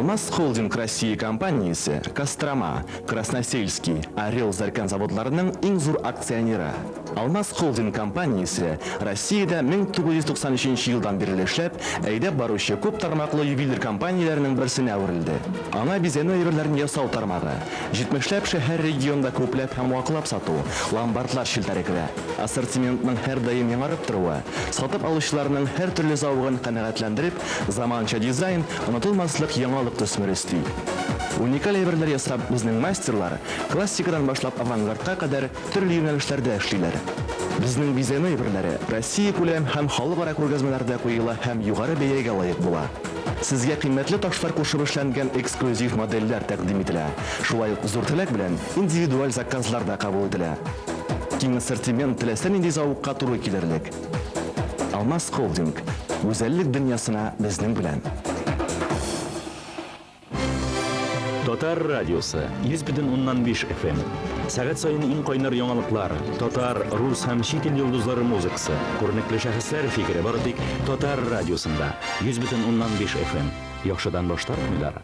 Алмаз Холдинг России компаниясы Кострома, Красносельский, Орел Зарькан заводларының иң зур акционері. Алмаз Холдинг компаниясы Россияда 1993 елдан бері эшләп, әйдәп баручы күп тармаклы ювелир компанияләренең берсенә әверелде. Аңа бизәнү әйберләрен ясау тармагы, 70ләп шәһәр регионда күпләп һәм вакытлап сату, ломбардлар челтәре керә. Ассортиментның һәр даим яңарып торуы, сатып алучыларның һәр төрле зауыгын канәгатьләндереп, заманча дизайн, онытылмаслык яңалык төсмер өсти. Уникаль әйберләр ясап безнең мастерлар классикадан башлап авангардка кадәр төрле юнәлешләрдә эшлиләр. Безнең бизәнү әйберләре Россия күләм һәм халыкара күргәзмәләрдә куела һәм югары бәягә лаек була. Сезгә кыйммәтле ташлар кушып эшләнгән эксклюзив модельләр тәкъдим ителә. Шулай ук зур теләк белән индивидуаль заказлар да кабул ителә. Киң ассортимент теләсә нинди зауыкка туры килерлек. Алмаз Холдинг гүзәллек дөньясына безнең белән. Татар радиосы 100,5 FM. Сәгать сайын иң кайнар яңалыклар, татар, рус һәм чит ил йолдызлары музыкасы, күренекле шәхесләр фикере бары тик Татар радиосында 100,5 FM. Яхшыдан баштармыйлар.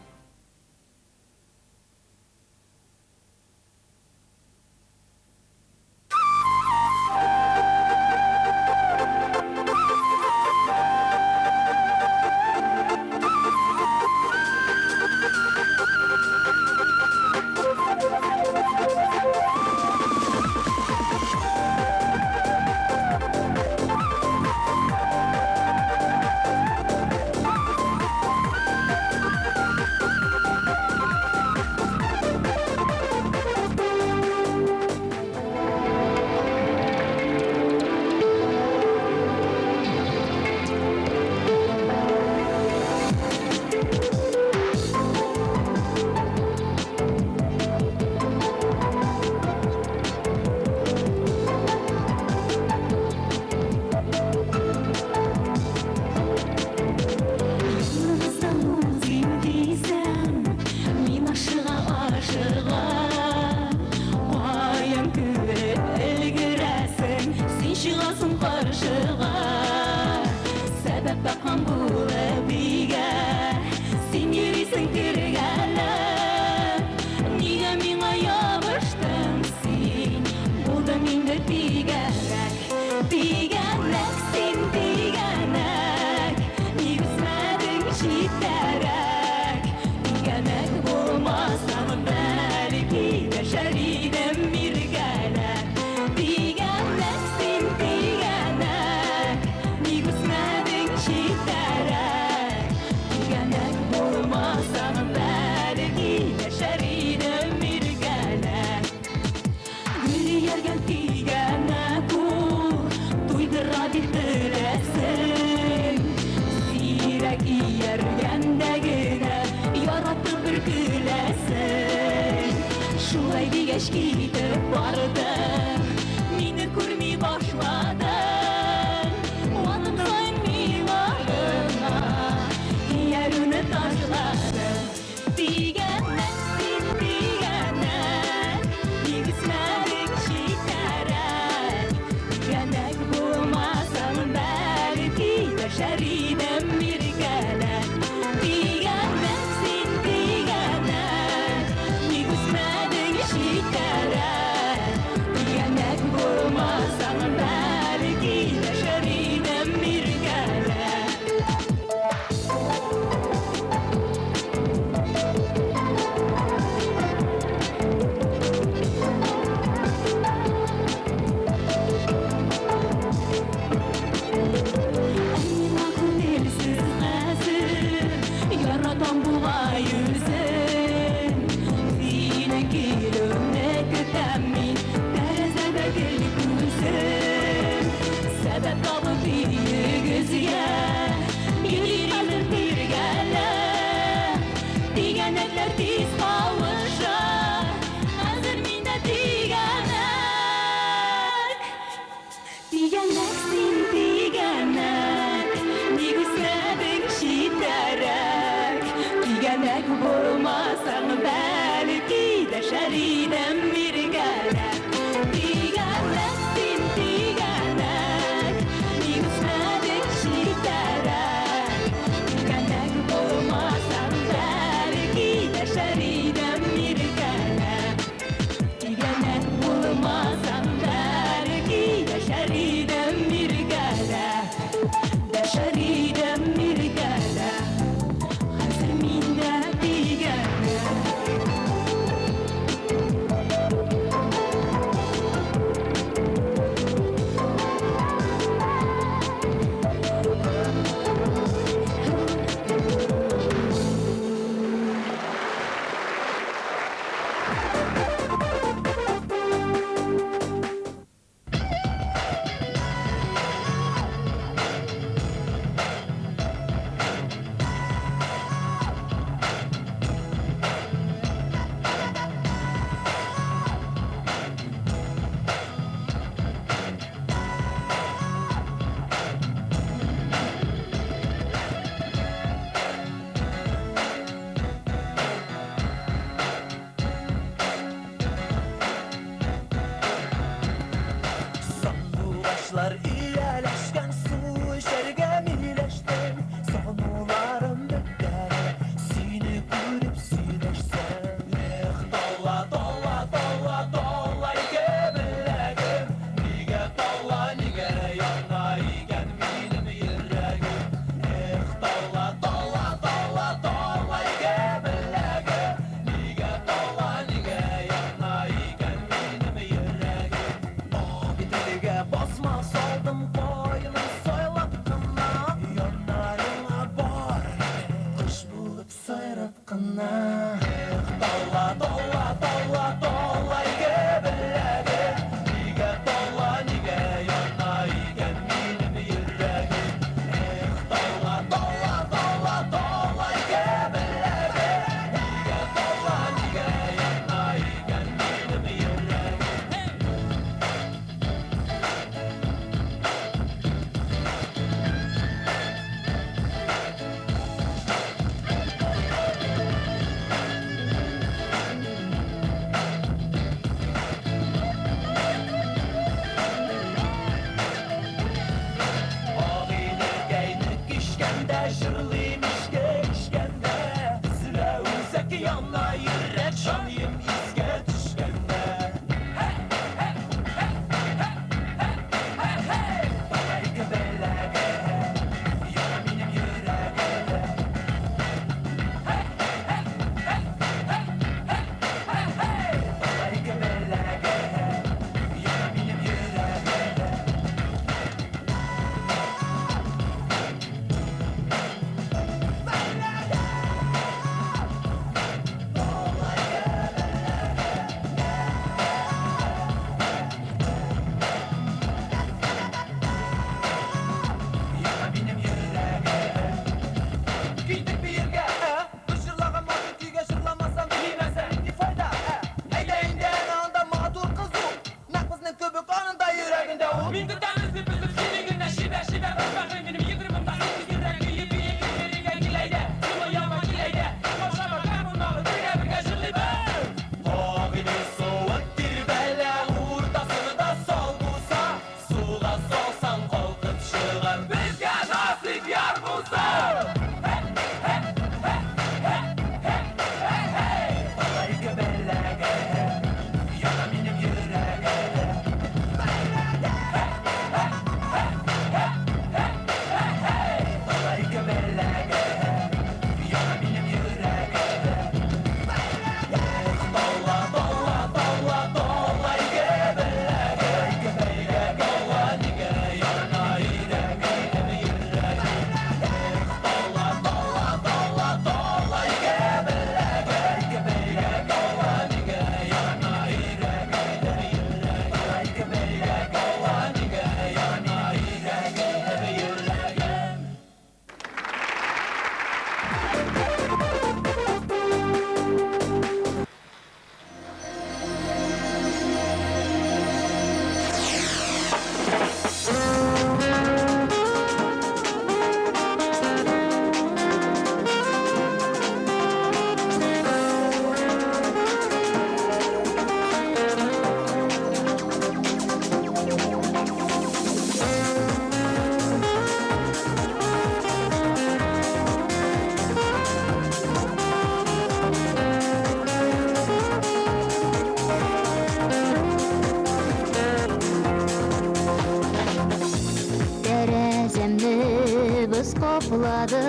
коплады.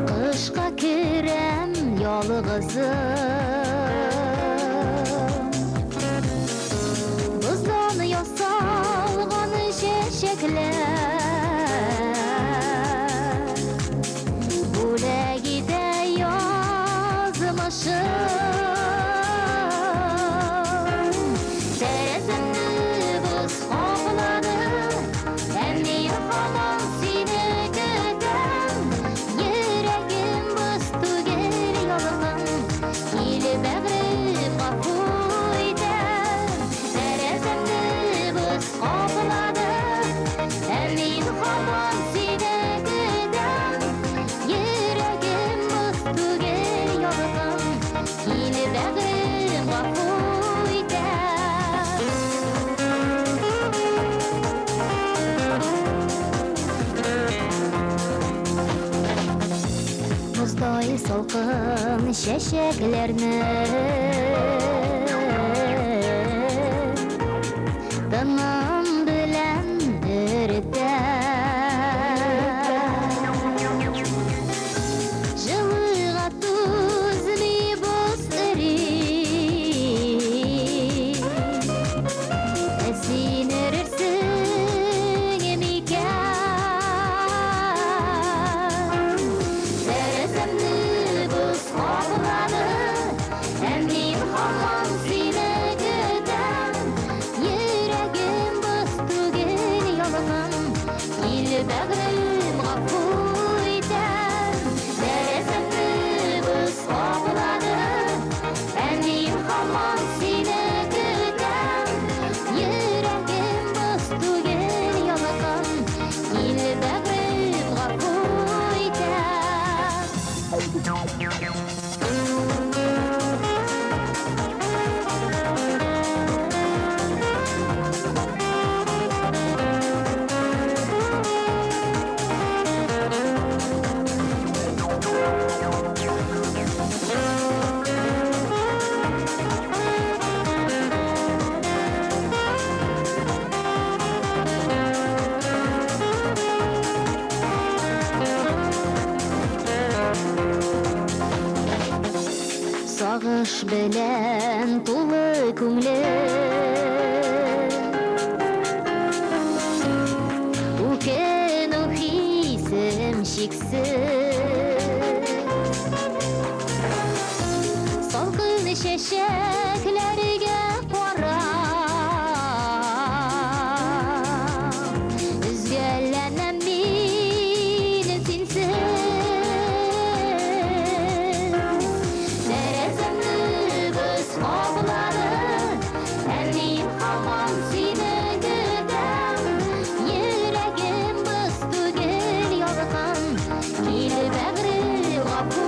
Кышка кирем ялгызым. Буздан ясалган чәчәкләр, бүләгидә язмышым. Тәрәзәмне боз каплады, әмма һаман сине көтәм. Йөрәгем боз түгел ялган, килеп бәгърем гафу итәм. Тәрәзәмне боз каплады, әмма һаман сине көтәм. Йөрәгем боз түгел ялган, килеп бәгърем гафу итәм. Боздай салкын чәчәкләрне тыным белән эретәм. Җылыга түзми боз эри, син эрерсең микән? Тәрәзәмне боз каплады, әмма һаман сине көтәм. Йөрәгем боз түгел ялган, килеп бәгърем гафу итәм. Тәрәзәмне боз каплады, әмма һаман сине көтәм. Йөрәгем боз түгел ялган, килеп бәгърем гафу итәм. Сагыш белән тулы күңлем, үкену хисем чиксез. Салкын чәчәкләргә карап, өзгәләнәм мин синсез. Тәрәзәмне боз каплады, әмма һаман сине көтәм. Йөрәгем боз түгел ялган, килеп бәгърем гафу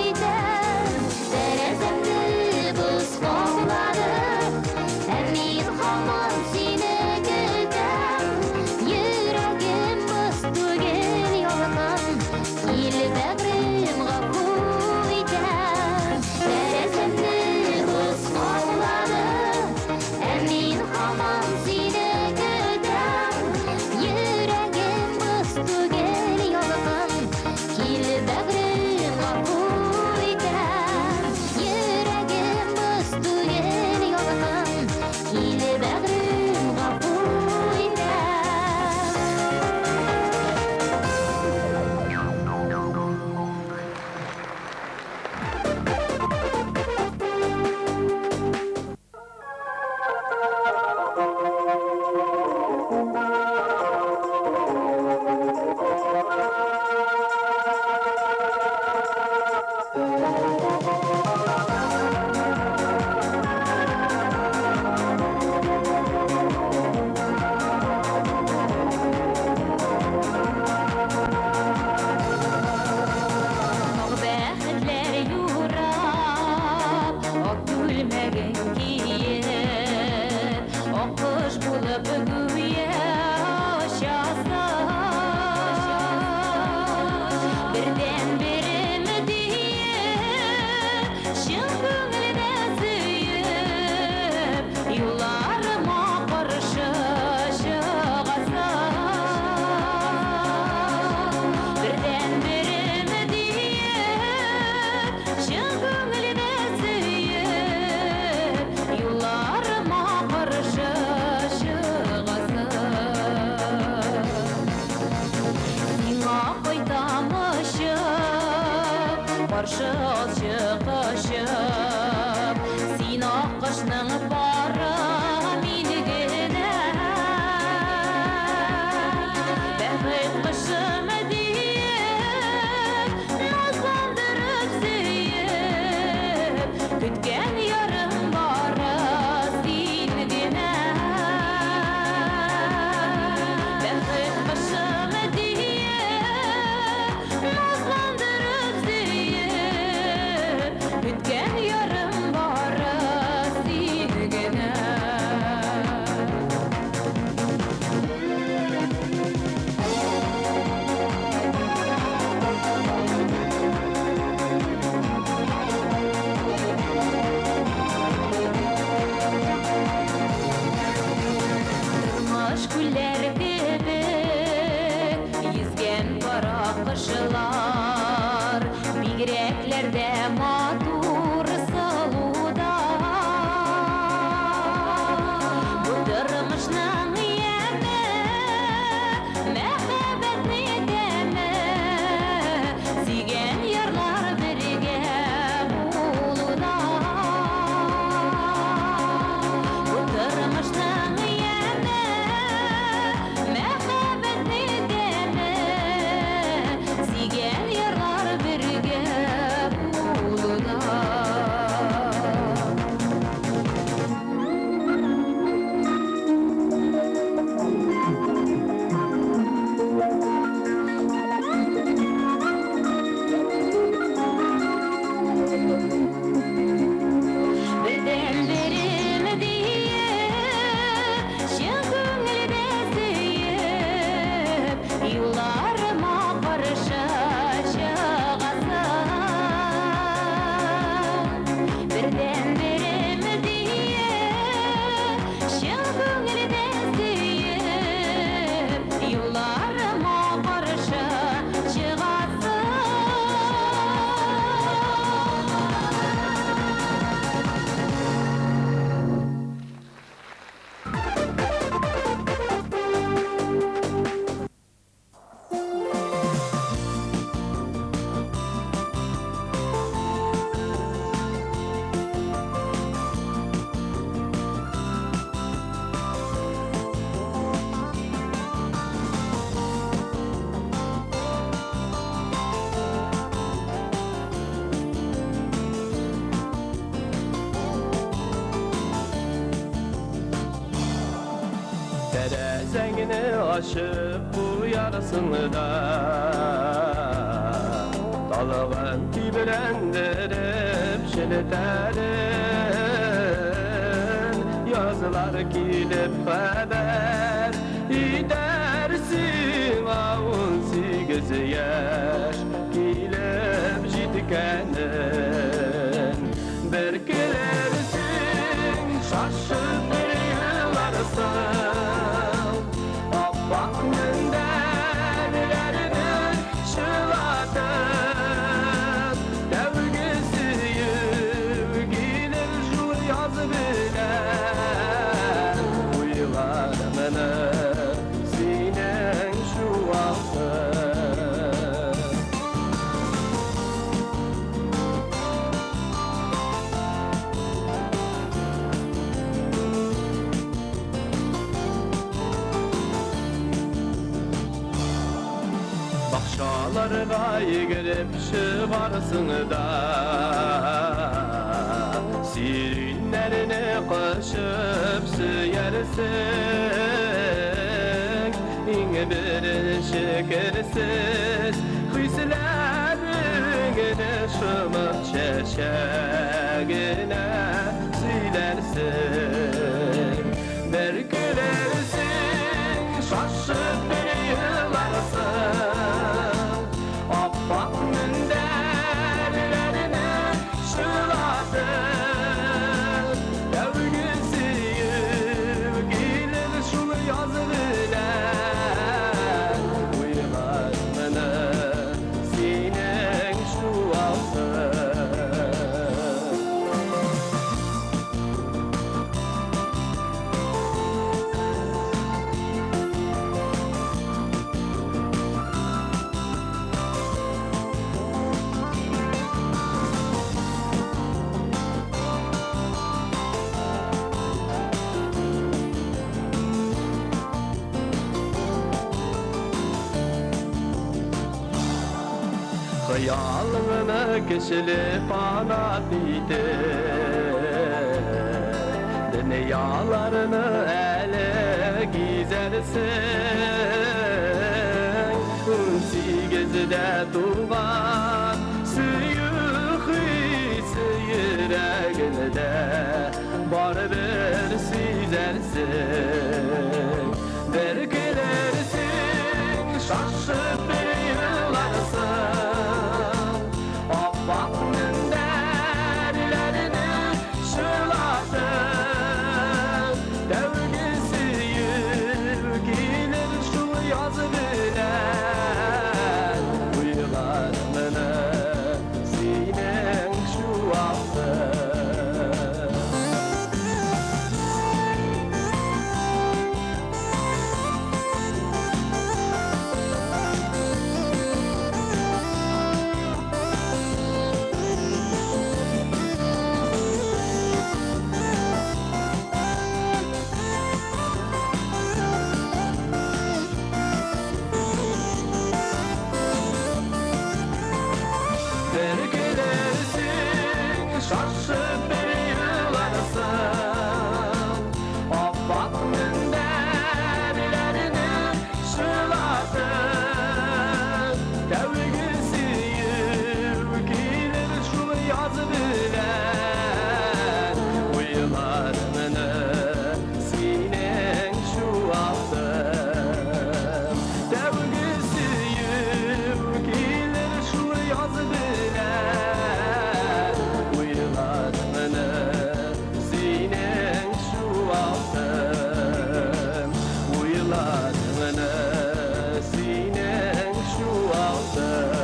итәм. Тәрәзәмне боз каплады, каршы чыгышып, син аккышның бары мине генә. Бәхет кышым диеп, назландырып сөеп, көткән ярым бары син генә. Бәхет кышым диеп, назландырып сөеп, көткән ярым бары син генә. Тормыш күлләр кебек йөзгән кара кышлар, бигрәкләр дә матур сылуда. Бу тормышның яме, мәхәббәтне тәме, сөйгән ярлар бергә булуда. Бу тормышның яме, мәхәббәтне тәме, сөйгән ярлар бергә булуда. Бердән берем диеп, чын күңелдә сөеп, юлларыма каршы чыгасың. Бердән берем диеп, чын күңелдә сөеп, юлларыма каршы чыгасың. Terezengini aşıp bu yarısını da dalğan kibirlendirip şilterin yazılar gidip haber gidersin avun 8 yaş gidip jitkenin berkilersin şaşıp bir yılarsın. Bak münderlerini şılatıp Devgisi yevgilir jul yaz bilen Uygarmını sinen şu altın. Bakşalarga girip çıvarsın da Sirinlerini kışıp süyersin İnge bir şekersiz Hüslerini şımık çeşeğine Silersin Berkilersin şaşıp bir yılarsın Bak münderlerini şılatıp Devgisi yevgilir şul yaz bilen Uygarmını sinen şu altın. Hıyalını keşilip anat ide Dünyalarını ele gizersin Sigizde tuğan Suyuk hisi yüreğinde Bar bir süzersin Vergilersin şaşıp bir yılarsın Abbatının derlerini şılasın Devgisi yürgilir şu yaz bile Uyularını sinen şu altın Vergilersin şaşıp bir yılarsın Abbatının derlerini şılasın Devgisi yürgilir şu yaz bile Uyularını sinen şu altın Devgisi yürgilir şu yaz bile Uyularını sinen şu altın Uyularını sinen şu altın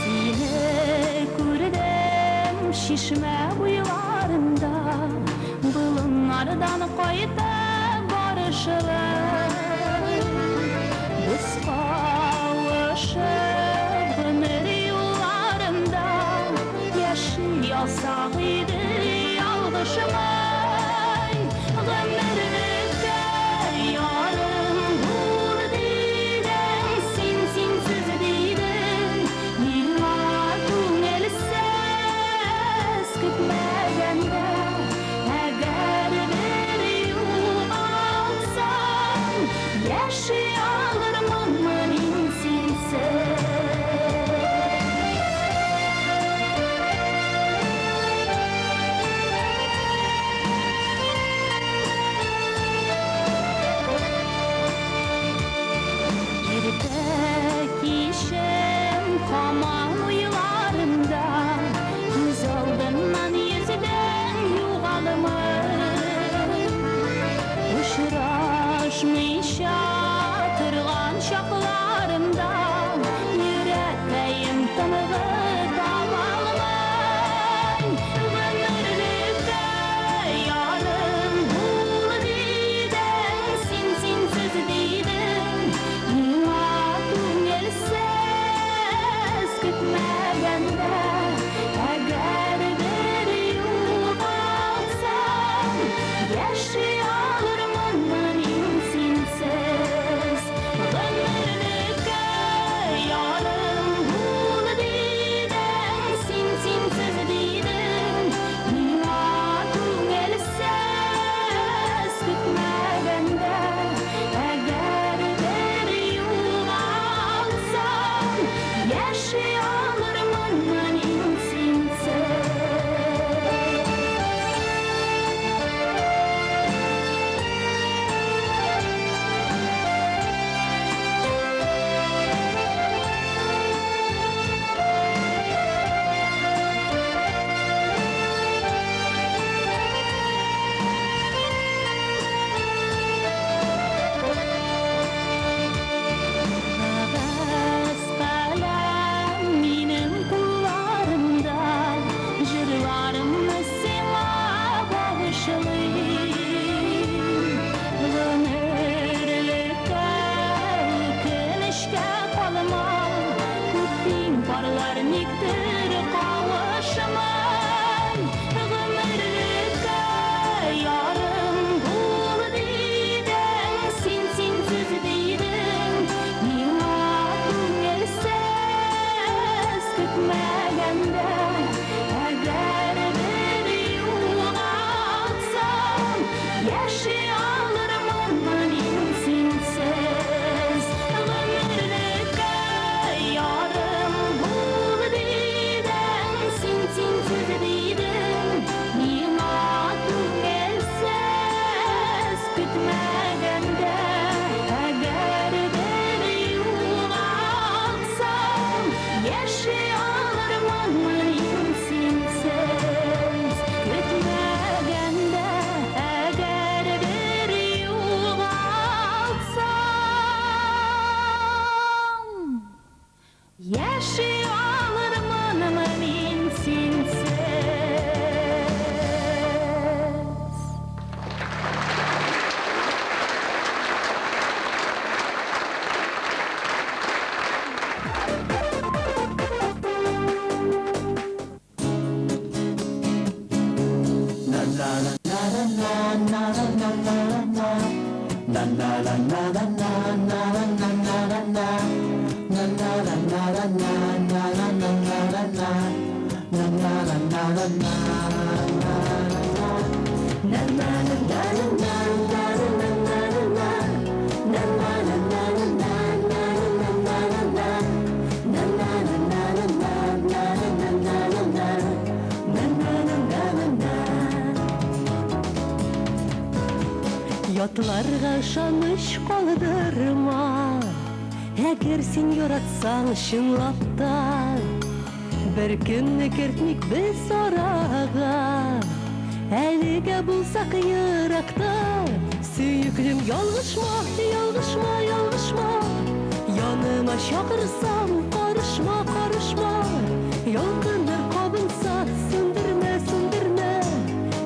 Seni gördüm şişme buyularında Bulunlardan koyda barışırım Biz kavuşup ömür yollarında Yaşayasak idi yalgışımay Ömrümüzde yarım bul diden Sinsiz diden Yıllar tüngel ses kütmegende Eğer bir yol alsam Yaşayalım mı insinse Yerdeki işim kaman uyularında Göz aldından yüzden yuvalımı Uçraşmışa tırgan şaklar Кызларга ышаныч калдырма. Әгәр син яратсаң чынлап та, бер көнне кертмик без арага. Әлегә булсак еракта, сөйеклем ялгышма, ялгышма, ялгышма. Яныма чакырсам, карышма, карышма. Ялкыныр кабынса, сүндермә, сүндермә.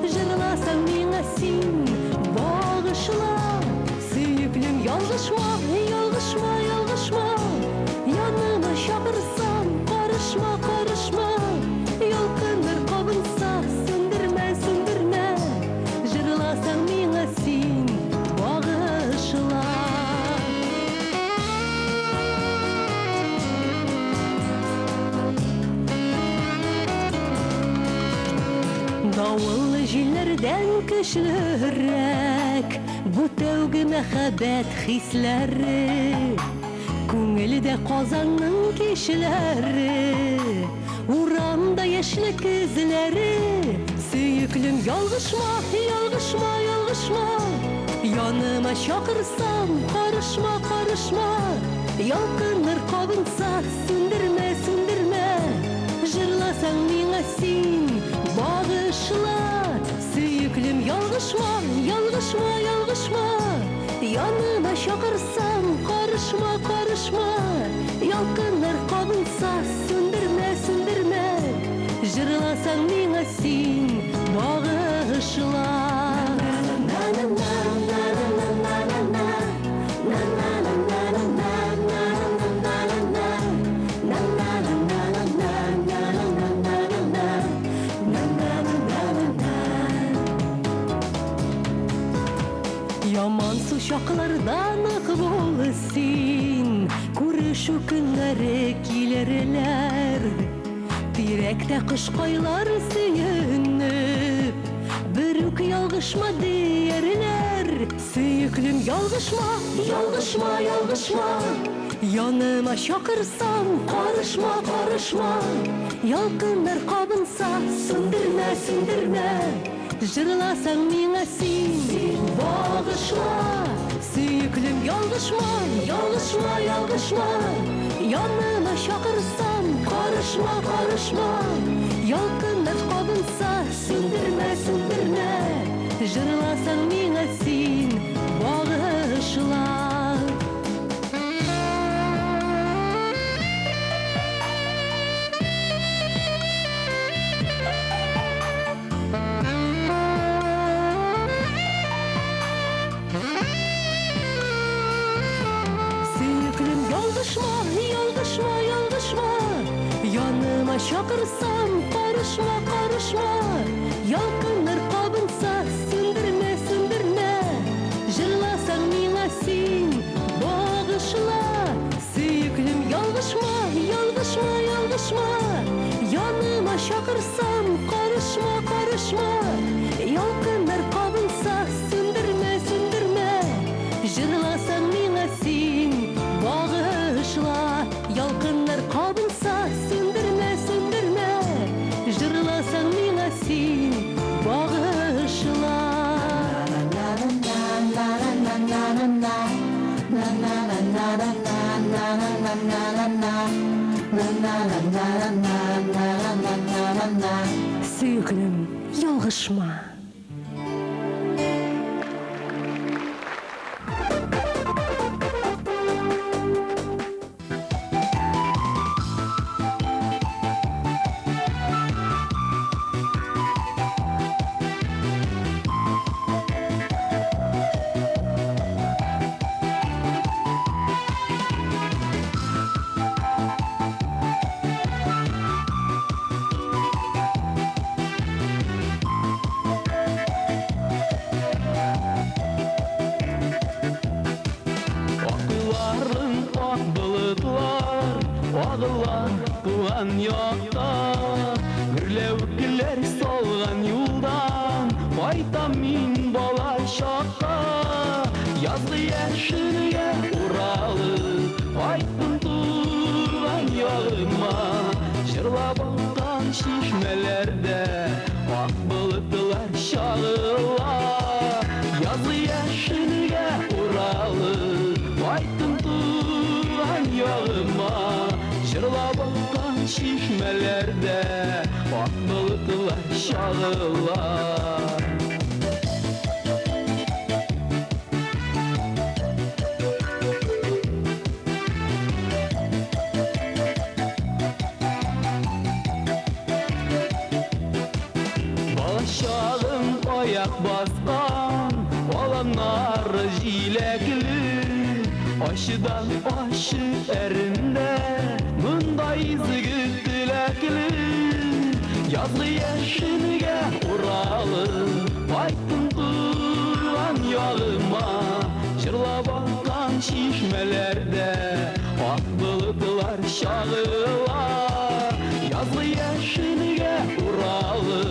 Җырласаң миңа син, багышла. Сөйеклем ялгышма, ялгышма, ялгышма. Яныма чакырсам, карышма, карышма. Ялкыныр кабынса, сүндермә, сүндермә. Җырласаң миңа син, багышла. Давыллы җилләрдән көчлерәк бу тәүге мәхәббәт хисләре. Күңелдә Казанның кичләре, урамда яшьлек эзләре. Сөйеклем ялгышма, ялгышма, ялгышма. Яныма чакырсам, карышма, карышма. Ялкыныр кабынса, сүндермә, сүндермә. Җырласаң миңа син, багышла. Сөйеклем ялгышма, ялгышма, ялгышма. Яныма чакырсам, карышма, карышма. Ялкыныр кабынса, сүндермә, сүндермә. Җырласаң миңа син, багышла. Яман сучаклардан ак бул син, күрешү көннәре килерләр. Тирәктә кышкайлар сөенеп, бер үк ялгышма диярләр. Сөйеклем ялгышма, ялгышма, ялгышма. Яныма чакырсам, карышма, карышма. Ялкыннар кабынса, сүндермә, сүндермә. Җырласаң миңа син, багышла. Сөйеклем ялгышма, ялгышма, ялгышма. Яныма чакырсам, карышма, карышма. Ялкыннар кабынса, сүндермә, сүндермә. Җырласаң миңа син, багышла. Ялгышма, ялгышма, ялгышма. Яныма чакырсам, карышма, карышма. Ялкыннар кабынса, сүндермә, сүндермә. Җырласаң миңа син, багышла. Сөйеклем ялгышма, ялгышма, ялгышма. Яныма чакырсам, карышма, карышма. Ялкыннар кабынса, сүндермә, сүндермә. Җырласаң миңа син, багышла. Ялкыннар кабынса, сүндермә, сүндермә. Җырласаң миңа син, багышла. Сөйеклем, ялгышма. Ağlar tuğan yokta, gürlevkiler solgan yoldan, Baytam min bala şakka, yazlı yeşilge uralı, Baytım tuğan yağıma, Jırlabaktan şişmelerde, Ak balıklar şağıla, yazlı yeşilge Жырлап аккан чишмелерде ак булытлар шагылар. Başağım ayak baskan olanlar jilekli. Aşıdan aşı erinde Mınday zıgıt dilekli. Yazlı yaşınıge uralı Baytın durgan yağıma. Jırlap akkan şişmelerde Ak bulutlar şağılar. Yazlı yaşınıge uralı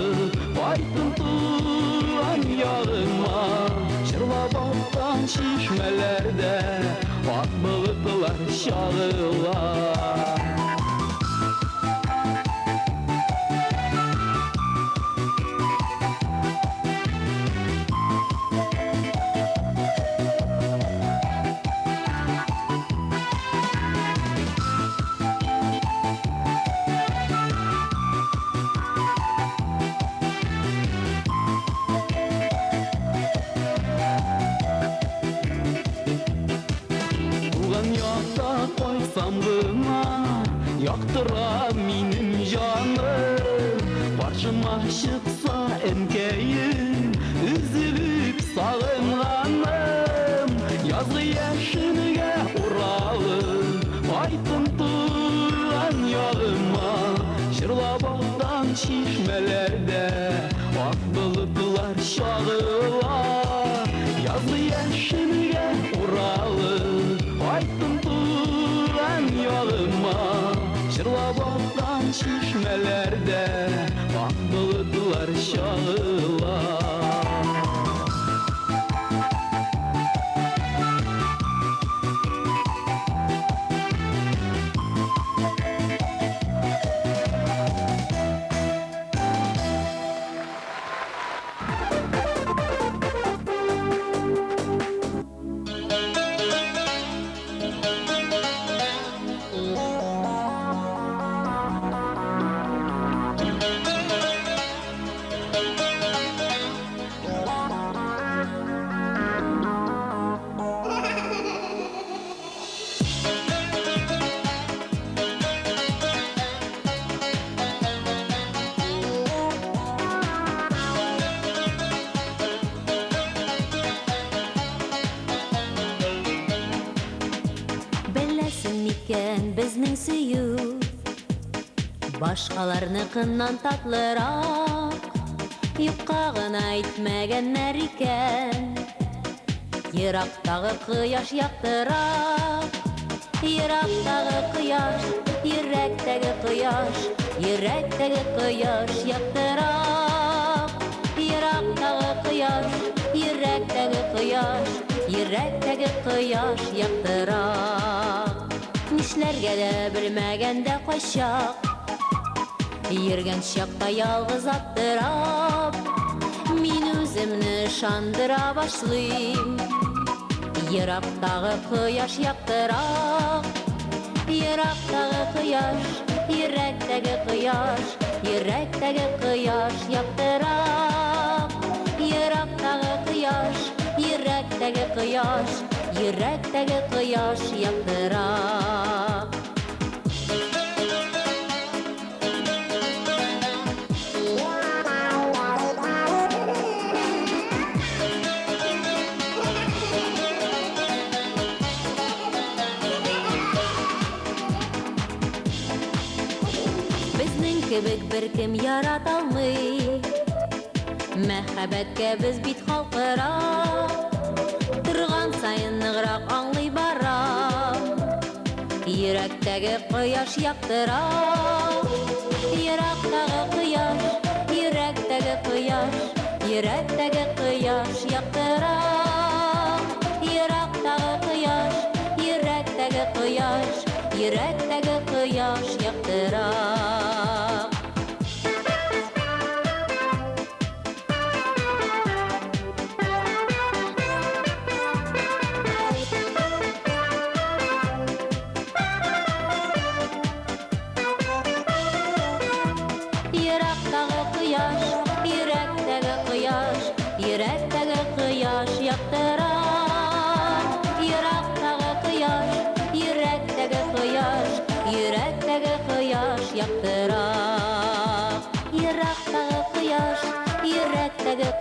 Baytın durgan yağıma. Jırlap akkan şişmelerde Ak bulutlar şağılar. Туған якта қойсам ғына Яқтыра минем жаным. Баршыма шықса әнкейім Үзіліп сағынғаным. Yazғы яшініге уралып Айтын тұрған яғыма. Жырлап аққан шишмелерде Ақ бұлытлар шағылар. Yazғы яшініге уралып Айтын тұрған яғыма. Жырлап аққан шишмелерде Ақ бұлытлар шағылар. Беләсең микән безнең сөю Башкаларныкыннан татлырак. Юкка гына әйтмәгәннәр икән Ерактагы кояш яктырак. Ерактагы кояш, йөрәктәге кояш. Йөрәктәге кояш яктырак. Ерактагы кояш, йөрәктәге кояш. Йөрәктәге кояш яктырак. Нишләргә дә белмәгәндә кайчак. Йөргән чакта ялгыз аптырап. Мин үземне ышандыра башлыйм. Ерактагы кояш яктырак. Ерактагы кояш, йөрәктәге кояш. Йөрәктәге кояш яктырак. Ерактагы кояш, йөрәктәге кояш. Йөрәктәге кояш яктырак. Безнең кебек беркем ярата алмый. Мәхәббәткә без бит халкырак. Торган сайын ныграк аңлый барам. Йөрәктәге кояш яктырак. Ерактагы кояш, йөрәктәге кояш. Йөрәктәге кояш яктырак. Ерактагы кояш, йөрәктәге кояш. Йөрәктәге кояш яктырак.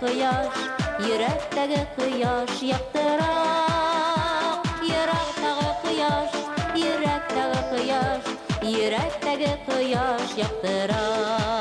quyosh, yurakdagi quyosh yoqtiroq. Yurakdagi quyosh, yurakdagi quyosh, yurakdagi quyosh yoqtiroq.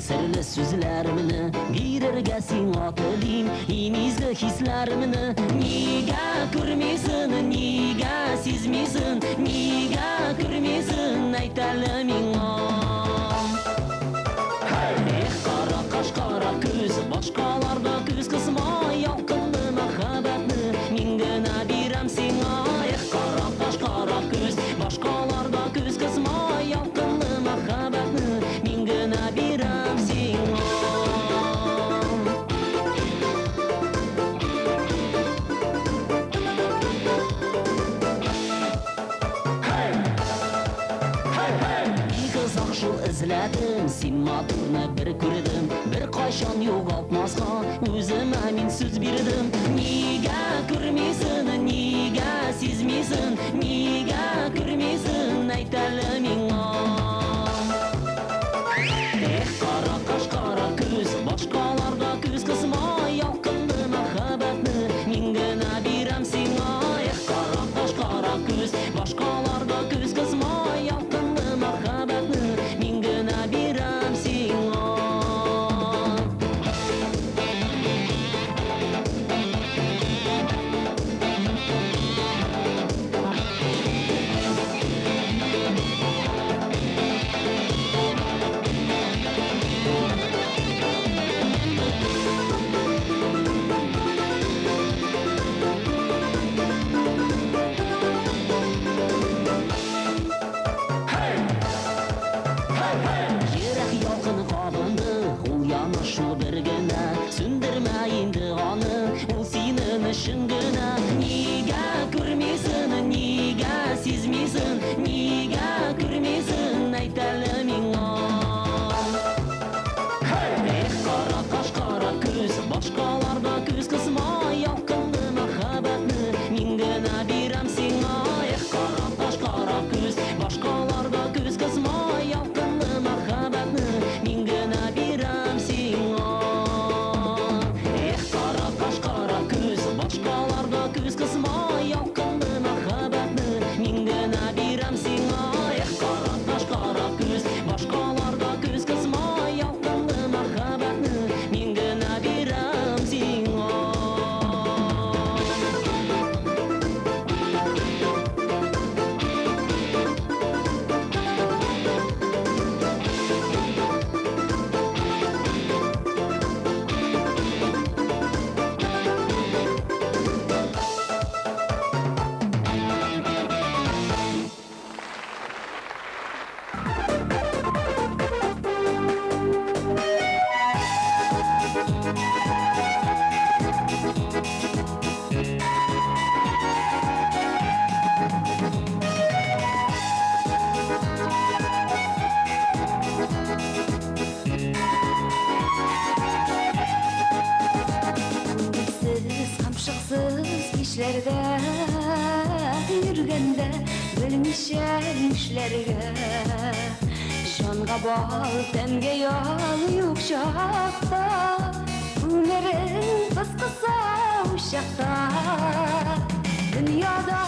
sirli so'zlarimni berarga sen otiling imizli hislarimni nega ko'rmaysan nega sezmaysan nega ko'rmaysan aytaliming qora qosh qora ko'z boshqalarda ko'z qisma yoqimli muhabbatni mingina beram senga qora qosh qora ko'z boshqalarda ko'z qisma yoqimli muhabbatni mingina beram senga izladim sen motorni bir ko'rdim bir qachon yo'qotmasqa o'zim amin so'z berdim nega ko'rmaysan nega sezmaysan nega ko'rmaysan aytaliming qora qosh qora ko'z boshqalarda ko'z qisma yoqimli muhabbatni mingina beram senga qora qosh qora ko'z boshqalarda ko'z qisma yoqimli muhabbatni mingina beram senga Şıngına niga görmeysin niga sezmeysin niga görmeysin aytaliming qora qosh qora ko'z boshqalarda ko'z qisma yoqimli muhabbatni mingina beram senga qora qosh qora ko'z boshqalarda ko'z qisma yoqimli muhabbatni mingina beram senga qora qosh qora ko'z boshqalarda ko'z qisma yoqimli muhabbatni mingina beram senga qora qosh qora ko'z boshqalarda ko'z qisma yoqimli muhabbatni mingina beram senga işlerde yürgende bölmüşen işlerge Şonga bal temge yol yukşakta Ümerin kıskısa uşakta Dünyada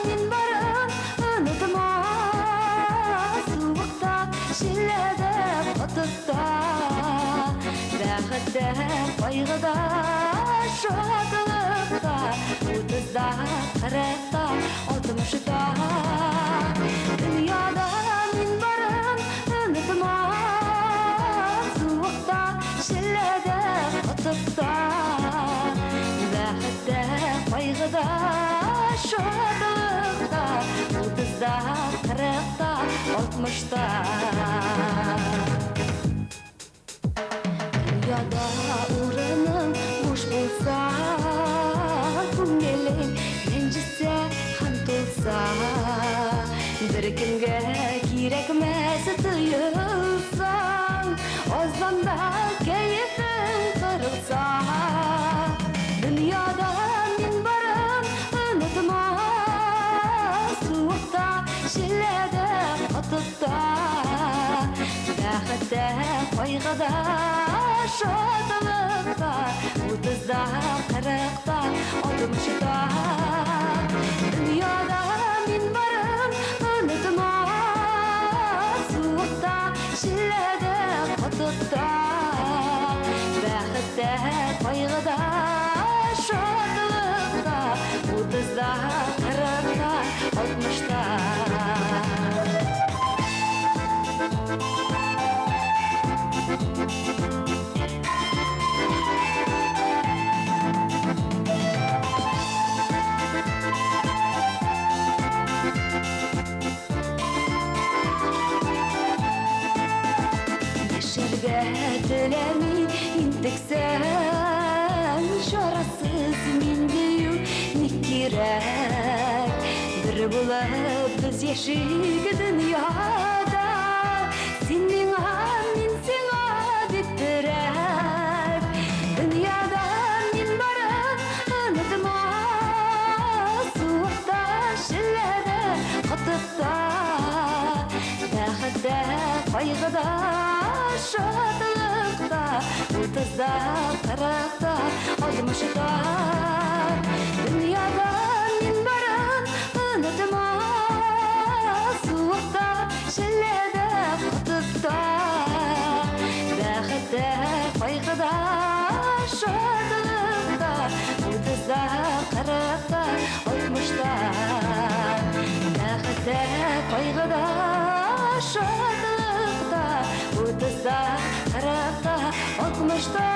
min barın unutma Soğukta şillede kutukta Bәхетте кайгыда шатлыкта утызда кырыкта алтмышта дөньяда мин барын онытма суыкта шилләдә кутыкта бәхетте кайгыда шатлыкта утызда кырыкта алтмышта Dünyada uğrının boş bulsa Күңелің ренжісе хан толса Bir kimге керекмес тыйылсаң Озанда кайфың кырылса Dünyada min барын unutma Суықта шилләдә кутыкта Бәхетте кайгыда шатлыкта утызда кырыкта алтмышта дөньяда мин барын унутма суыкта шилләдә кутыкта Bilemi intiksen şarasız mindiyu nikirek Bir bulab biz yaşık dünyada Senin min sana bittirek Dünyada min barın unutma Suğukta şillede katıkta Bәхетдә, кайгыда, шатлыкта, утызда, кырыкта, алтмышта. Дөньяда мин барын онытма, суыкта, шелләдә, кутыкта. Бәхетдә, кайгыда, шатлыкта, утызда, кырыкта, алтмышта. Бәхетдә, кайгыда, шатлыкта, утызда, кырыкта, алтмышта.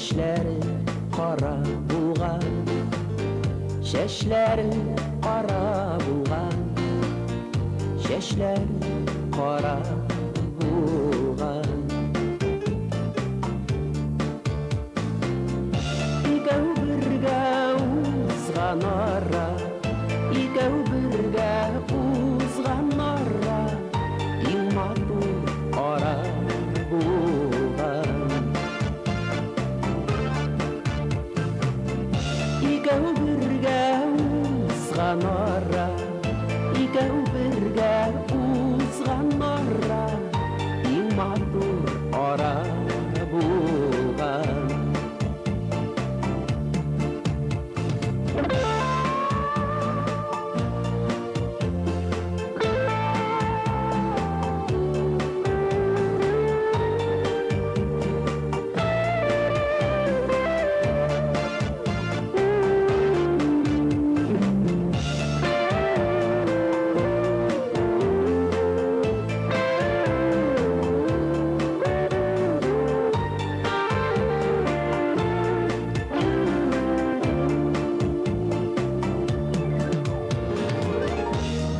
Чәчләре кара булган, чәчләре кара булган, чәчләре кара булган. Икәү бергә узган ара, икәү бергә узган ара, иң матур ара булган. Икәү бергә узган ара, икәү бергә узган ара, иң матур ара булган.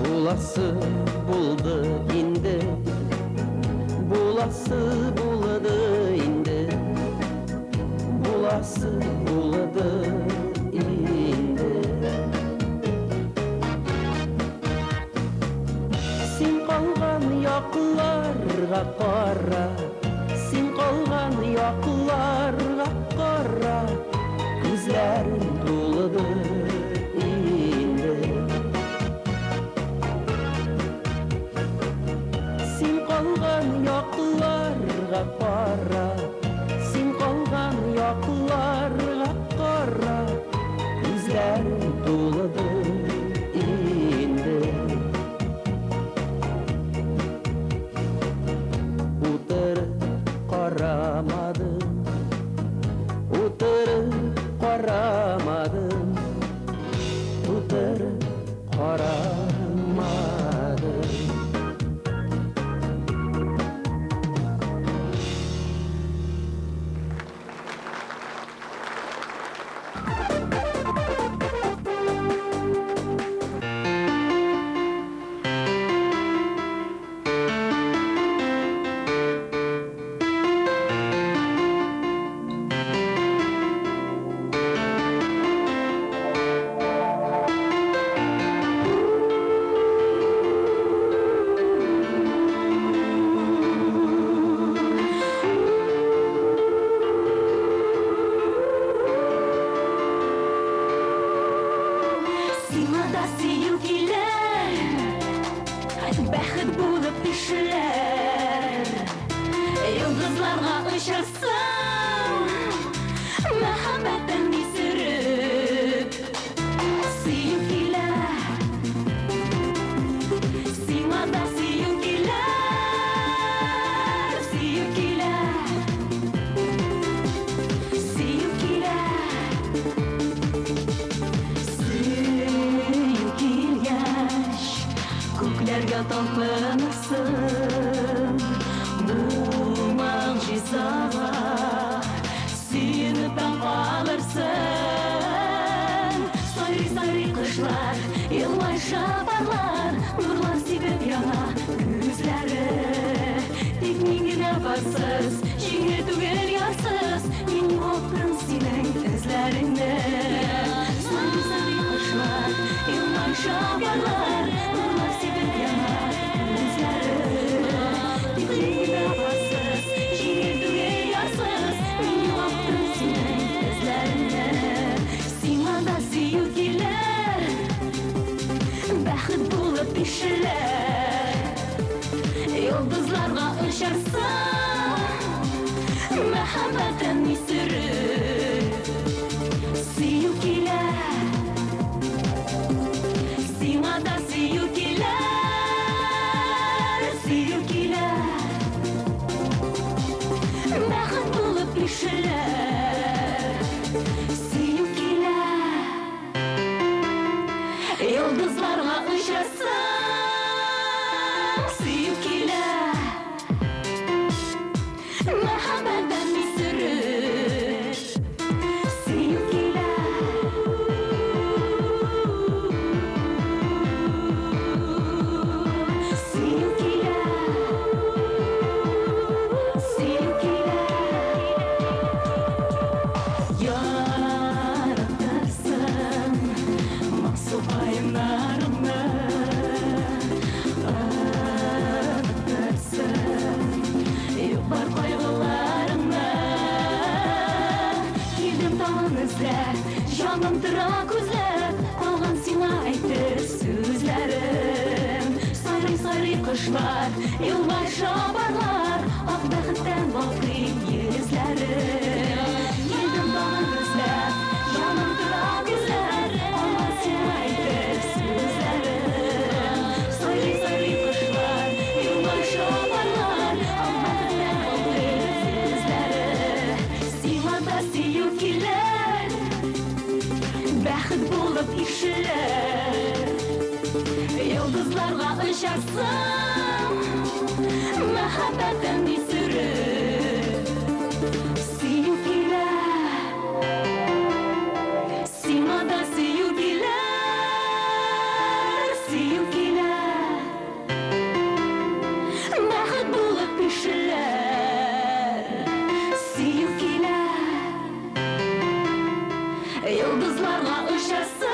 Буласы булды инде, буласы булды инде, буласы булды инде. Син калган якларга кара, син калган якларга кара, күзләрең тулды инде. Син калган якларга кара, син калган якларга кара, күзләрең тулды инде. Утырып карамадым, утырып карамадым, утырып карамадым. Сиңа да сөю килер, бәхет булып ишелер, йолдызларга очарсың, мәхәббәтен исереп. Сөю килер, сиңа да сөю килер, сөю килер, сөю килер. Сөю килгәч, күкләргә талпынырсың, могҗизага сөенеп калырсың. Сайрый-сайрый кошлар, елмай шапарлар, нурлар сибеп яна күзләре. Тик мин генә барсыз, җиңел түгел ярсыз, мин юктым синең эзләреңдә. Сайрый-сайрый кошлар, елмай шапарлар, нурлар сибеп яна күзләре. Тик мин генә барсыз, җиңел түгел ярсыз, мин юктым синең эзләреңдә. Сиңа да сөю килер, бәхет булып ишелер, йолдызларга очарсың, мәхәббәтен исереп. Сөю килер, сиңа да сөю килер, сөю килер, бәхет булып ишелер. Сөю килер, йолдызларга очарсың, сөю килер, мәхәббәтен исереп. Жаным тұра көзләр, қалған сиңа әйтер сүзләрем. Сайрый құшлар, елмай шабарлар, ақ бәхеттен балқый езләрем. Елдің бағын көзләр, жаным тұра көзләр, қалған сиңа әйтер сүзләрем. Сайрый құшлар, елмай шабарлар, ақ бәхеттен балқый езләрем. Сиңа да сию килер, бәхет болып ишелер. Йылдызларга очарсың, мәхәббәтен исереп. Сию килер, сиңа да сию килер, сию килер. Бәхет булып ишелер, сию килер. Йылдызларга очарсың.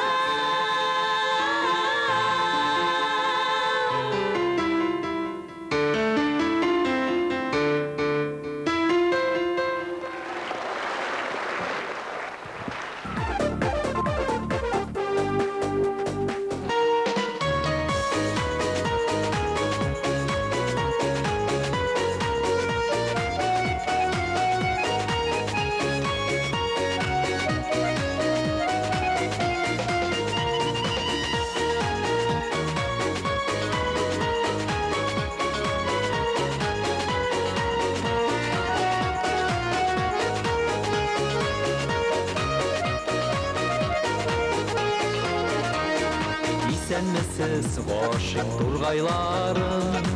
Исәнмесез гашык тургайларым,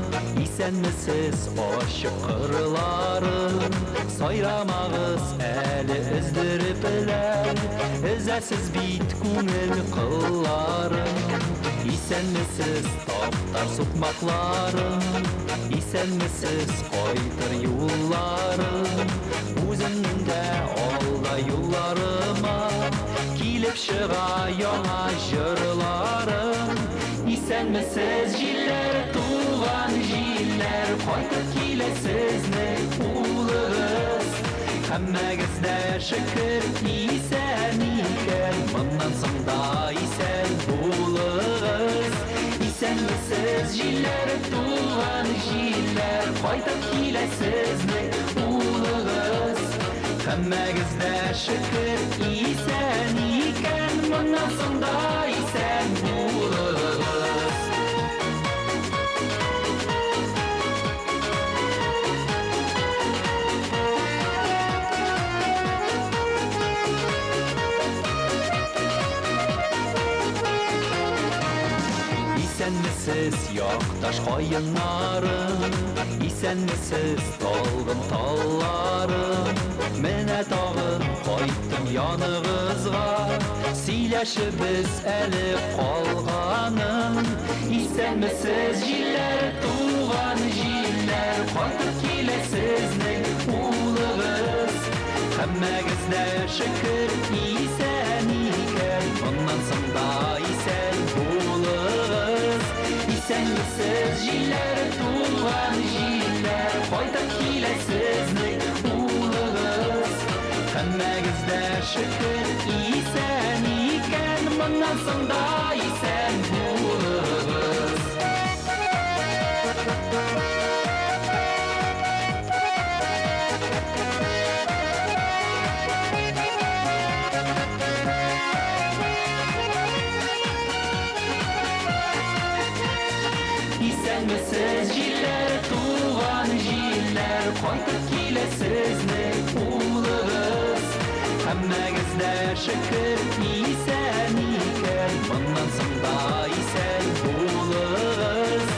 исәнмесез ашык кырларым. Сайрамагыз әле өздерепеләр, өзәсез бит күңел кылларым. Исәнмесез таптар сукмакларым, исәнмесез кайтыр юлларым. Үземнең дә алда юлларыма килеп чыга яңа җырларым. Исәнмесез җилләр, туган җилләр, кайтып киләсезме улыгыз? Һәммәгез дә шөкер исән икән, моннан соң да исән булыгыз. Исәнмесез җилләр, туган җилләр, кайтып киләсезме улыгыз? Һәммәгез дә шөкер исән икән, моннан соң да исән булыгыз. Исәнмесез якташ каеннарым, исәнмесез талгын талларым. Менә тагын кайттым яныгызга, сөйләшебез әле калганым. Исәнмесез җилләр, туган җилләр, кайтып киләсезме улыгыз? Һәммәгез дә шөкер исән икән, моннан соң да исән булыгыз. Исәнмесез җилләр, туган җилләр, кайтып киләсезме улыгыз? Һәммәгез дә шөкер исән икән, моннан соң да исән булыгыз. Исәнмесез җилләр, туган җилләр, кайтып киләсезме улыгыз? Һәммәгез дә шөкер исән икән, моннан соң да исән булыгыз.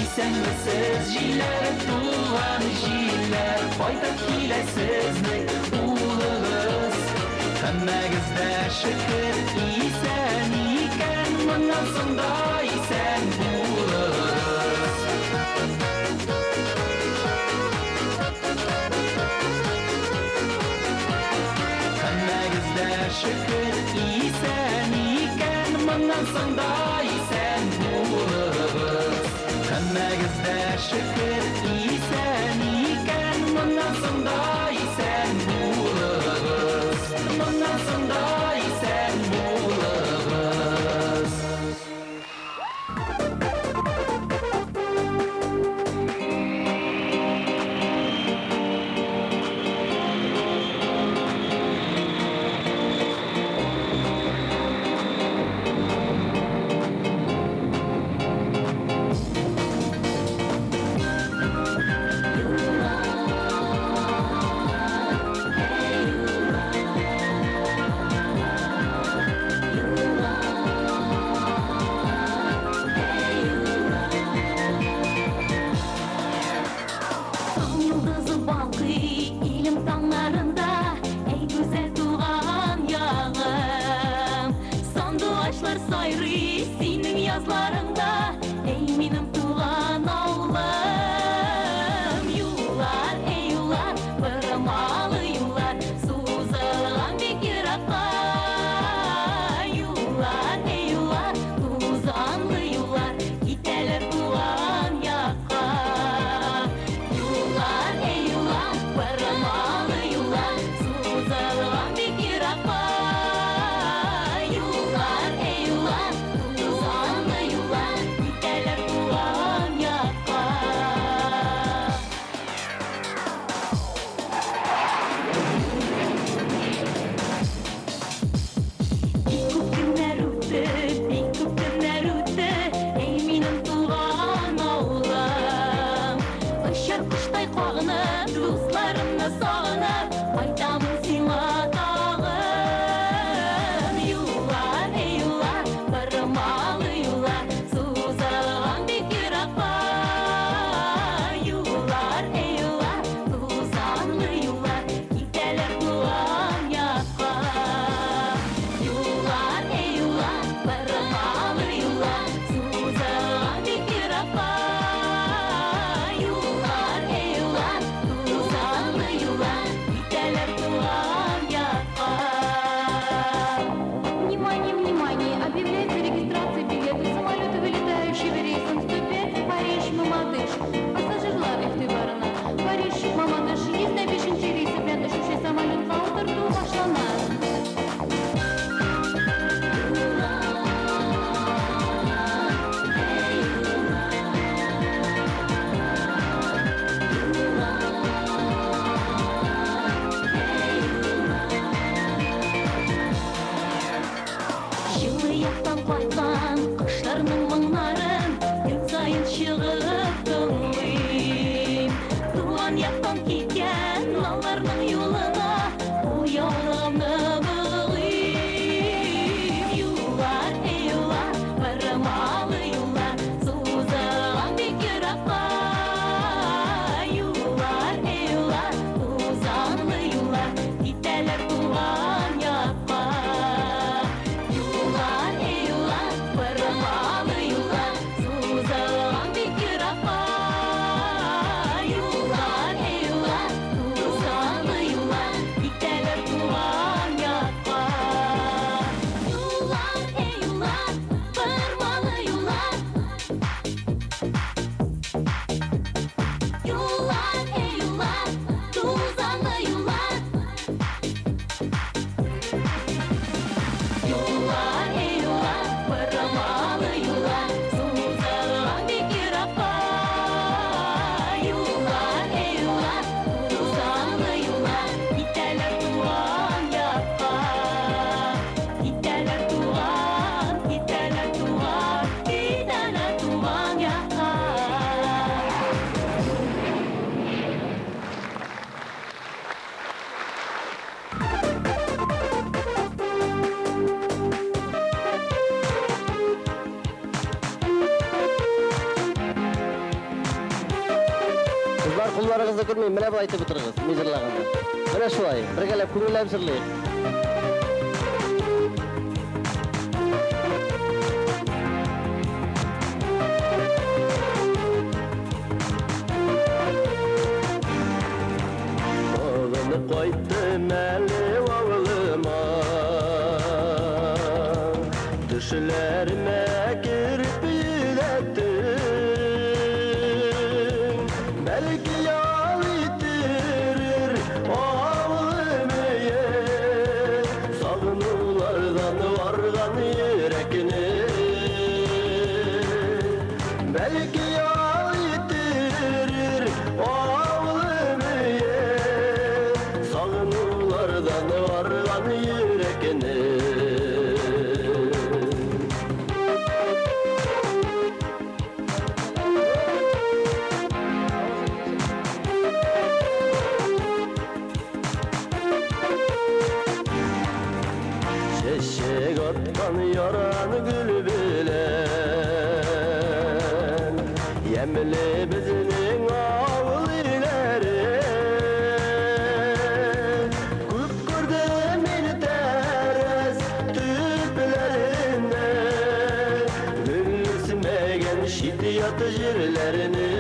Исәнмесез җилләр, туган җилләр, кайтып киләсезме улыгыз? Һәммәгез дә шөкер исән икән, моннан соң да исән булыгыз. Һәммәгез дә шөкер исән икән, моннан соң да исән булыгыз. Һәммәгез дә шөкер исән икән, моннан соң да исән булыгыз. Моннан соң да қайтқан құштарның мұңнарын күн сайын шығып тыңлайым. Туған яқтан кеткен балаларның юлына ұялымны бұғайым. Юлар, юлар, барамалы юлар, созылған бек жыраққа. Юлар, юлар, ұзанлы юлар, кетелер туған яққа. Юлар, юлар, барамалы юлар, созылған бек жыраққа. Юлар, юлар, ұзанлы юлар, кетелер туған яққа. Юлар, юлар, барамалы юлар. Юлар, юлар, тузанлы юлар. Юлар, юлар, барамалы юлар, созылған бек жыраққа. Юлар, юлар, тузанлы юлар, кетелер туған яққа. Кетелер туған, кетелер туған, кетелер туған яққа. Kızlar kullarınızı kırmayın, mene bu aytı bitiriniz, mizirlağında. Mene şu ay, bir gelip kümüllem sırlayın. Oğlunu koydum eli oğluma, düşlerime girip ilettin. Belki yol itirir oğlumu ye, sağınulardan vargan yürekini. Belki yol itirir oğlumu ye, sağınulardan vargan yürekini. Çeşek atkan yaran gül bilen, yemli bizning avul ileri. Ko'p ko'rdim men teres tüplerinde, gülsümegen şiddet jirlerini.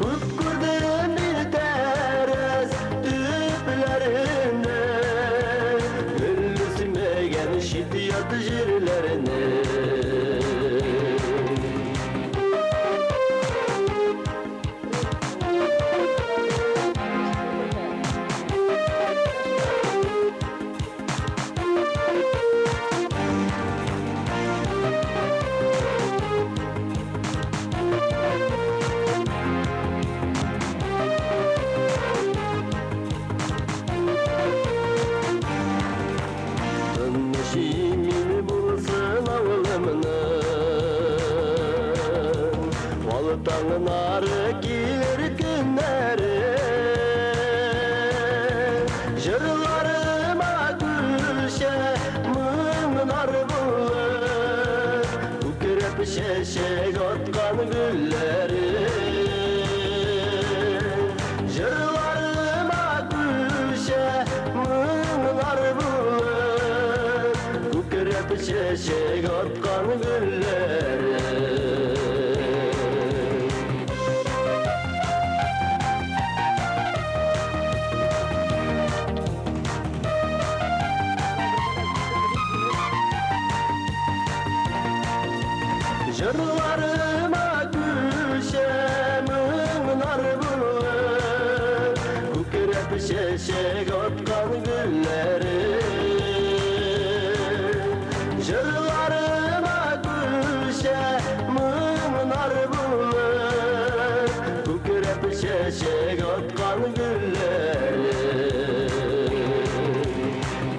Ko'p ko'rdim men teres tüplerinde, gülsümegen şiddet jirlerini. Dönüşümün bulsun avlımının, Valtağın arı gelir günleri. Jırlarıma gülşe mınar bulur, Kükrep şeşek atkan gülleri. Jırlarıma gülşe mınar bulur, Kükrep şeşek atkan gülleri. Jırlarıma gülşe mınar bulur, Kükrep şeşek atkan gülleri. Jırlarıma gülşe mınar bulur, Kükrep şeşek atkan gülleri.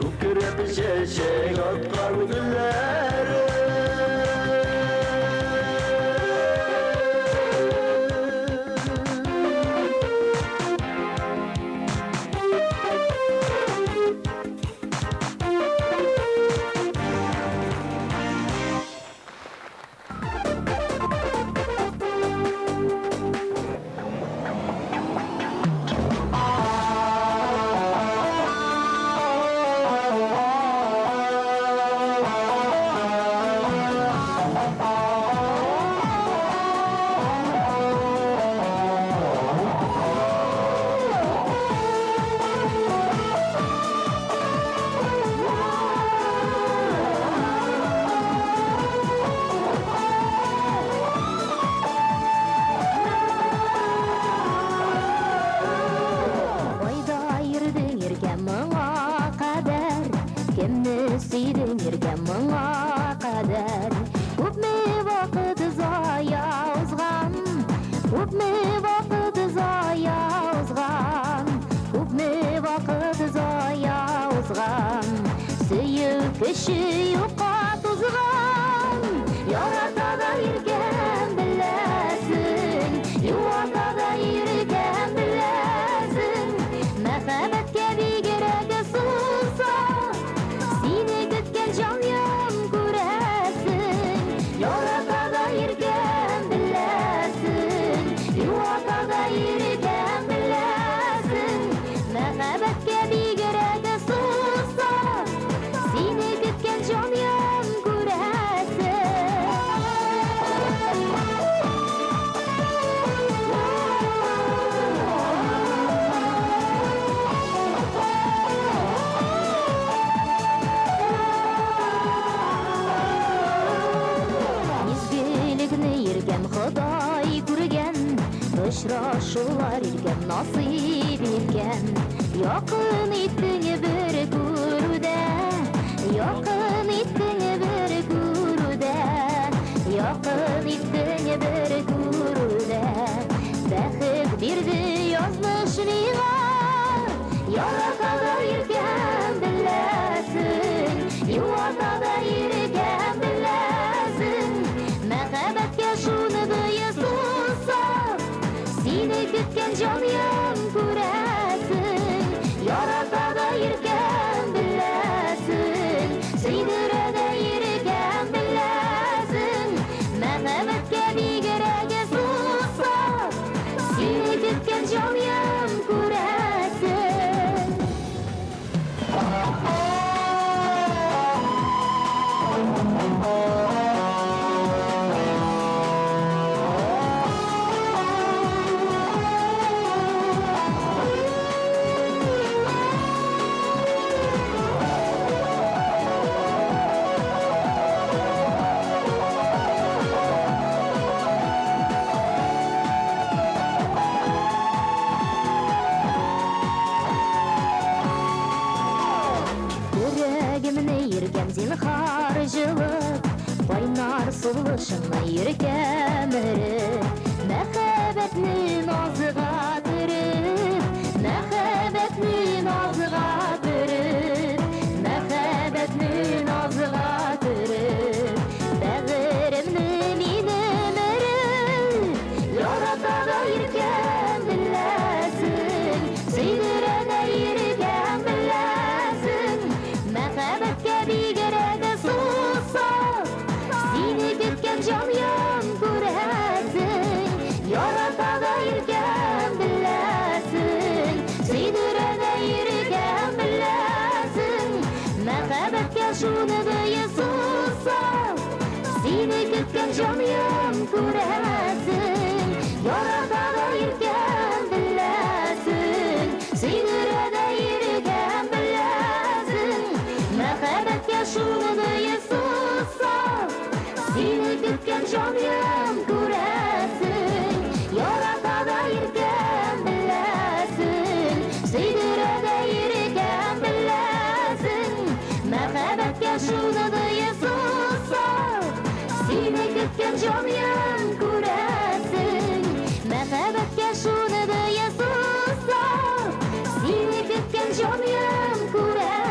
Kükrep çeçek atkan gülleri Кеше юкка тузган, яратада иргән беләсең, юатада иргән беләсең, мәхәббәткә бигрәк сулса, сине көткән җаным күрәсең, яратада иргән беләсең, юатада иргән беләсең, мәхәббәткә бигрәк сулса, сине көткән җаным күрәсең. Изгелекне иргән Ходай күргән, очрашулар иргән насыйп иргән, якын иттең бер күрүдә, якын иттең бер күрүдә, якын иттең бер күрүдә, бәхет бирде язмыш миңа, яратада иргән беләсең, юатада иргән беләсең, мәхәббәткә шуны быйсулса, сине көткән җаным күрәсең, яратада иргән беләсең, сөйдерәдә иргән беләсең, мәхәббәткә бигрәк сулса, сине көткән җаным күрәсең. Йөрәгемне иргән зинһар җылып, кайнар сулышыңны иркәм өреп, мәхәббәтне назга төреп, мәхәббәтне назга төреп, мәхәббәтне назга төреп, бәгыремне минем өреп, яратада иркәм беләсең, сөйдерәдә иркәм беләсең, мәхәббәткә бигрәк сулса, сине көткән җаным күрәсең, яратада иркәм беләсең, сөйдерәдә иркәм беләсең, мәхәббәткә шуны быйсулса, сине көткән җаным күрәсең, яратада иркәм беләсең, сөйдерәдә иркәм беләсең, мәхәббәткә шуны быйсулса, сине көткән җаным күрәсең, яратада иркәм беләсең, сөйдерәдә иркәм беләсең, мәхәббәткә шуны быйсулса, сине көткән җаным күрәсең, мәхәббәткә шуны быйсулса, сине көткән җаным күрәсең.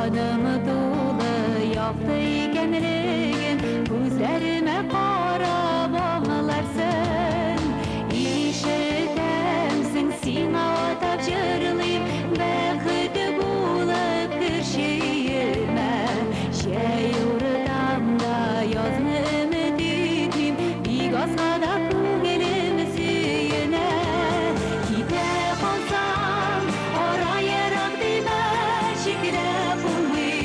жаным тулы яқты икенлеген күзләремә карап аңларсың ишетәмсең сиңа атап җырлыйм бәхете булып кершиемә җәй уртамда язны өмет итмим бик асада күңелем сөенә китә калсам арайырак димә шикеләп булмый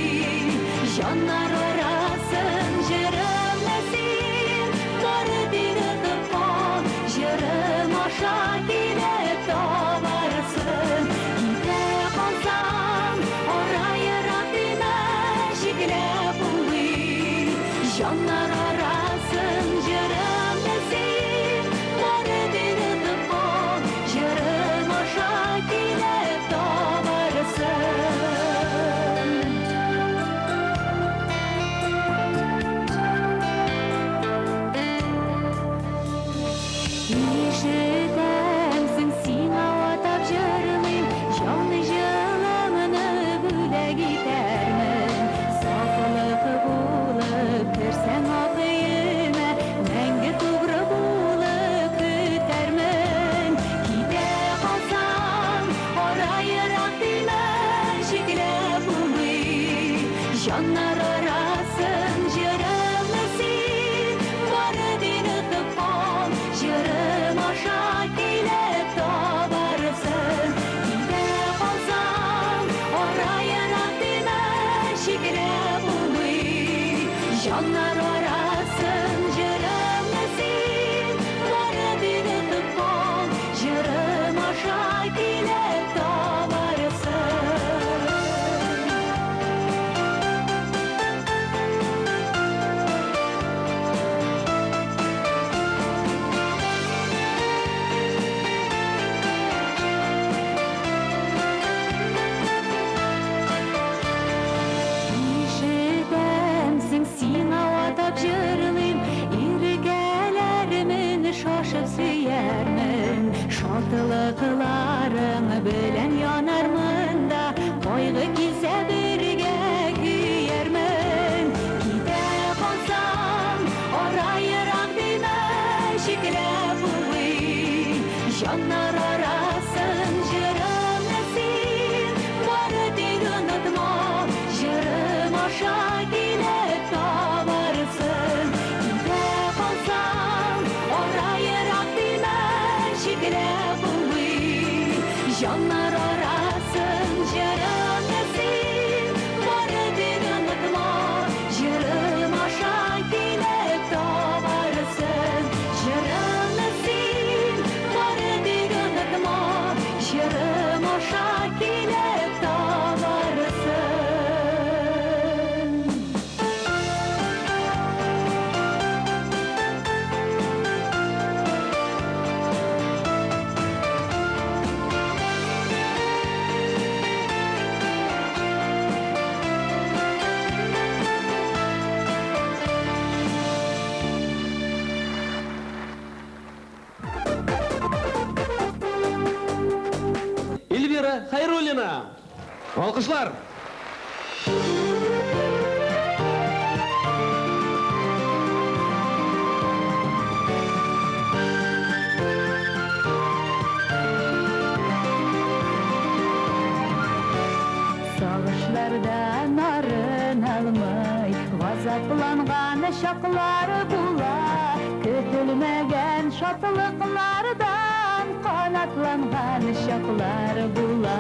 җаннар арасын җырымны син бары биреп кал җырым аша килеп табарсың китә калсам арайырак димә шикеләп булмый җаннар арасын җырымны син бары биреп кал җырым аша килеп табарсың ишетәмсең сиңа атап җырлыйм җанны җылымны бүләк итәрмен сафлык булып керсәң ак өемә мәңге тугры булып көтәрмен китә калсам арайырак димә шикеләп булмый җаннар арасын җырымны син бары биреп кал җырым аша килеп табарсың китә калсам арайырак димә шикеләп булмый җаннар арасын җырымны син бары биреп кал җырым аша килеп табарсың ишетәмсең сиңа атап җырлыйм иркәләремне шашып сөярмен шатлыкларың белән янармын да кайгы килсә бергә көярмен китә калсам арайырак димә шикеләп булмый җаннар арасын җырымны син бары тик онытма җырым аша килеп табарсың китә калсам арайырак димә шикеләп булмый җаннар арасын җырымны син бары тик онытма җырым аша килеп табарсың җырымны син бары тик онытма җырым аша килеп табарсың Эльвира Хайруллина. Алкышлар. Сагышлардан арыналмый газапланган чаклары була көтелмәгән шатлыклардан канатланган чаклары була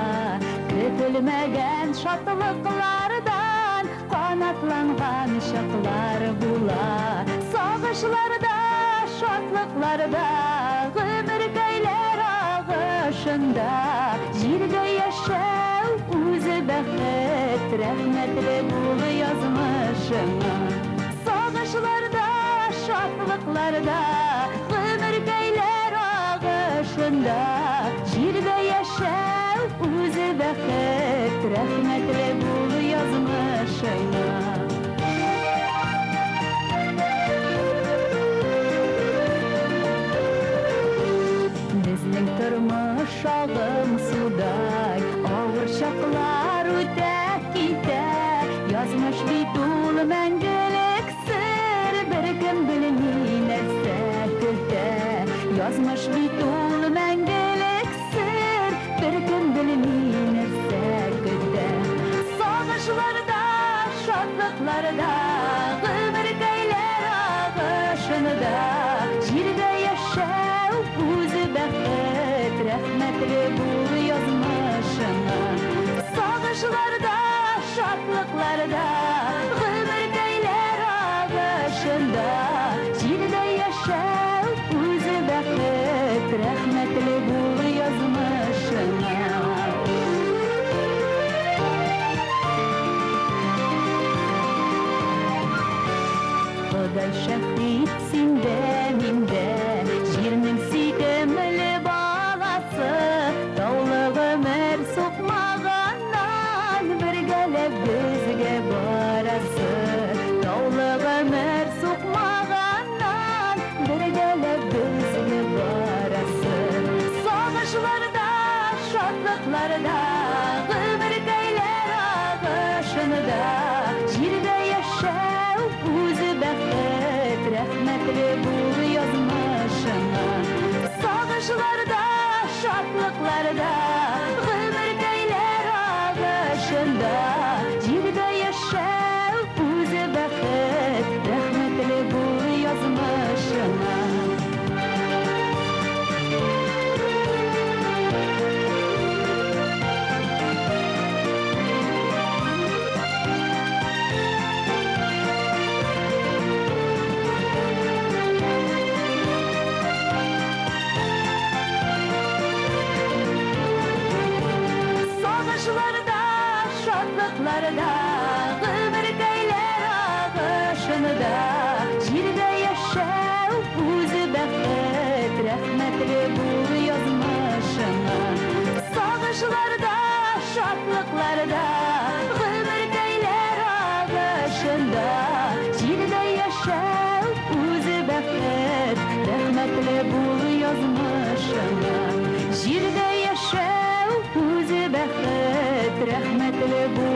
көтелмәгән шатлыклардан канатланган чаклары була сагышларда шатлыкларда гомер көйләр агышында җиргә яшәү үзе бәхет рәхмәтле булы язмышыңа сагышларда шатлыкларда гомер көйләр агышында җиргә яшәү үзе бәхет рәхмәтле булы язмышыңа Безнең тормыш агым судай, авыр чаклар үтә китә. Sazlıklarda ömür geyler ağışında Jirde yaşav buzu bəxet Rəhmətli bu yazmışına Sağışlarda, şatlıklarda ömür geyler ağışında Jirde yaşav buzu bəxet Rəhmətli bu yazmışına Xuday şəhid sində mində Jirnin sikəmli balası Dağlıq ömür soqmağandan Bir gəlib bizgə barası Dağlıq ömür soqmağandan Bir gəlib bizgə barası Sağışlarda, şadlıqlarda Ömür geylər ağışında Jirdə yaşav buzu bəxet Rəhmətli bu yazmışına Sağışlarda, şadlıqlarda Ömür geylər ağışında Jirdə yaşav buzu bəxet Rəhmətli bu yazmışına Sağışlarda, şadlıqlarda Ömür geylər ağışında Jirdə yaşav buzu bəxet Rəhmətli bu yazmışına Sağışlarda, şadlıqlarda Ömür geylər ağışında Jirdə yaşav buzu bəxet Rəhmətli bu yazmışına Jirdə yaşav buzu bəxet Rəhmətli bu